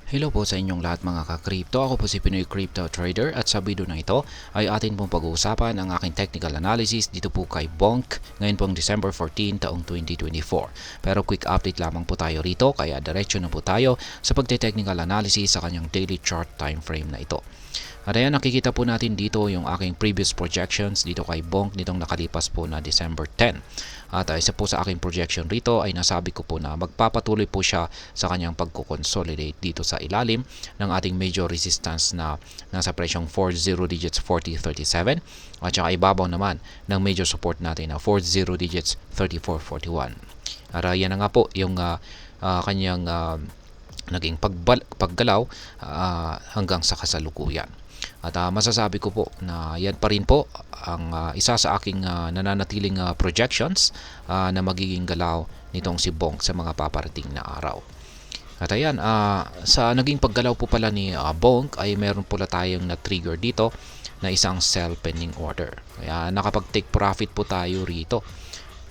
Hello po sa inyong lahat mga ka-crypto. Ako po si Pinoy Crypto Trader at sa video na ito ay atin pong pag-uusapan ang aking technical analysis dito po kay Bonk ngayon pong December 14 taong 2024. Pero quick update lamang po tayo rito kaya diretso na po tayo sa pagte-technical analysis sa kanyang daily chart time frame na ito. At ayan, nakikita po natin dito yung aking previous projections dito kay Bonk nitong nakalipas po na December 10. At isa po sa aking projection rito ay nasabi ko po na magpapatuloy po siya sa kanyang pagko-consolidate dito sa ilalim ng ating major resistance na nasa presyong 40 digits 4037 at saka ibabaw naman ng major support natin na 40 digits 3441. At yan na nga po yung kanyang naging paggalaw hanggang sa kasalukuyan. At masasabi ko po na yan pa rin po ang isa sa aking nananatiling projections na magiging galaw nitong si Bonk sa mga paparating na araw. At ayan, sa naging paggalaw po pala ni Bonk ay meron pala tayong na-trigger dito na isang sell pending order. Kaya nakapag-take profit po tayo rito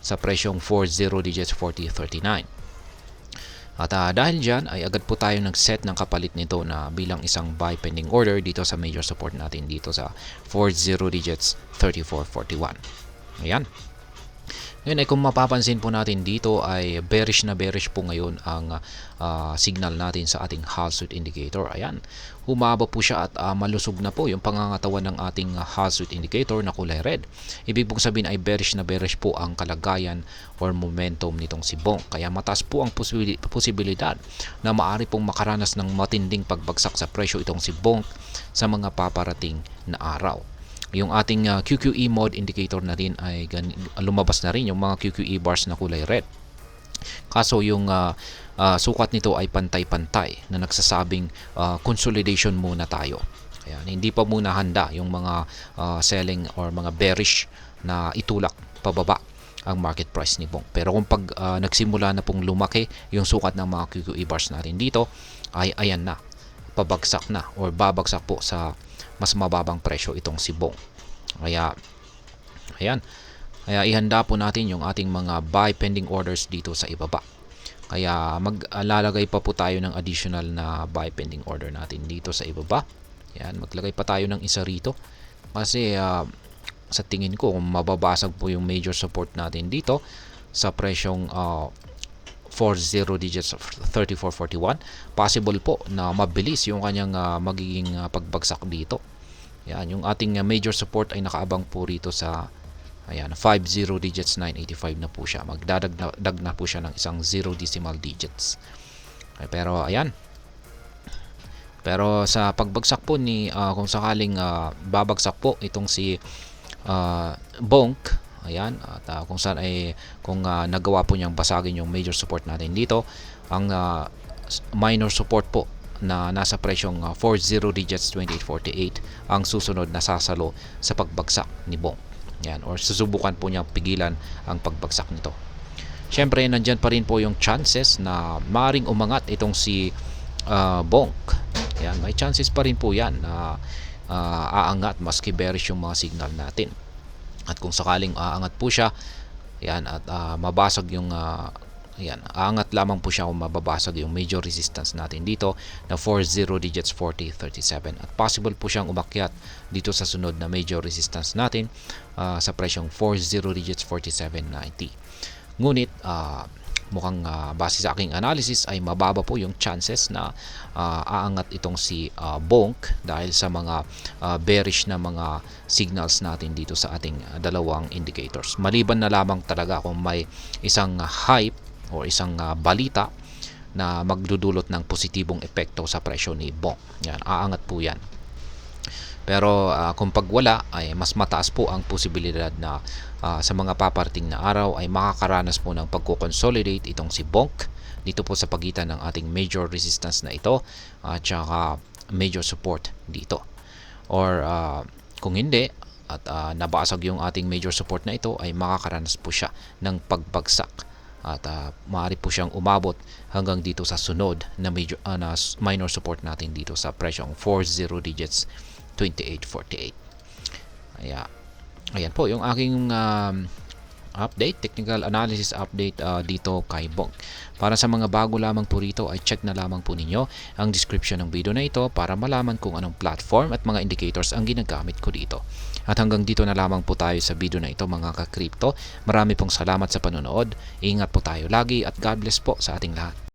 sa presyong 40 digits 4039. At dahil dyan ay agad po tayo nag-set ng kapalit nito na bilang isang buy pending order dito sa major support natin dito sa 40 digits 3441. Ayan. Ngayon ay kung mapapansin po natin dito ay bearish na bearish po ngayon ang signal natin sa ating Hallswitch indicator. Ayan, humaba po siya at malusog na po yung pangangatawan ng ating Hallswitch indicator na kulay red. Ibig pong sabihin ay bearish na bearish po ang kalagayan or momentum nitong si Bonk. Kaya mataas po ang posibilidad na maaari pong makaranas ng matinding pagbagsak sa presyo itong si Bonk sa mga paparating na araw. Yung ating QQE mode indicator na rin ay lumabas na rin yung mga QQE bars na kulay red. Kaso yung sukat nito ay pantay-pantay na nagsasabing consolidation muna tayo. Ayan, hindi pa muna handa yung mga selling or mga bearish na itulak pababa ang market price ni Bonk. Pero kung pag nagsimula na pong lumaki yung sukat ng mga QQE bars natin dito, ay ayan na, pabagsak na or babagsak po sa mas mababang presyo itong si Bonk. Kaya ayan, kaya ihanda po natin yung ating mga buy pending orders dito sa ibaba. Kaya maglalagay pa po tayo ng additional na buy pending order natin dito sa ibaba. Ayan, maglagay pa tayo ng isa rito kasi sa tingin ko kung mababasag po yung major support natin dito sa presyong 40 digits 3441, possible po na mabilis yung kanyang magiging pagbagsak dito. Yan, yung ating major support ay nakaabang po rito sa ayan, 50 digits 985 na po siya. Magdadag na po siya ng isang 0 decimal digits. Pero ayan. Pero sa pagbagsak po ni kung sakaling babagsak po itong si Bonk, ayan, at kung saan ay kung nagawa po niyang basagin yung major support natin dito, ang minor support po na nasa presyong 40 digits 2848 ang susunod na sasalo sa pagbagsak ni Bonk. Yan, or susubukan po niyang pigilan ang pagbagsak nito. Syempre nandyan pa rin po yung chances na maring umangat itong si Bonk. Yan, may chances pa rin po yan na aangat maski bearish yung mga signal natin. At kung sakaling aangat po siya, yan, at mabasag yung yan, aangat lamang po siya kung mababasag yung major resistance natin dito na 40 digits 4037 at possible po siyang umakyat dito sa sunod na major resistance natin sa presyong 40 digits 4790. Ngunit mukhang base sa aking analysis ay mababa po yung chances na aangat itong si Bonk dahil sa mga bearish na mga signals natin dito sa ating dalawang indicators. Maliban na lamang talaga kung may isang hype o isang balita na magdudulot ng positibong epekto sa presyo ni Bonk. Yan, aangat po yan. Pero kung pag wala ay mas mataas po ang posibilidad na sa mga paparating na araw ay makakaranas po ng pagko-consolidate itong si Bonk dito po sa pagitan ng ating major resistance na ito at saka major support dito. Or kung hindi at nabasag yung ating major support na ito ay makakaranas po siya ng pagbagsak at maaari po siyang umabot hanggang dito sa sunod na minor support natin dito sa presyong 40 digits 2848. Ayan po yung aking update, technical analysis update dito kay Bonk. Para sa mga bago lamang po rito ay check na lamang po ninyo ang description ng video na ito para malaman kung anong platform at mga indicators ang ginagamit ko dito. At hanggang dito na lamang po tayo sa video na ito mga ka-crypto. Marami pong salamat sa panonood. Ingat po tayo lagi at God bless po sa ating lahat.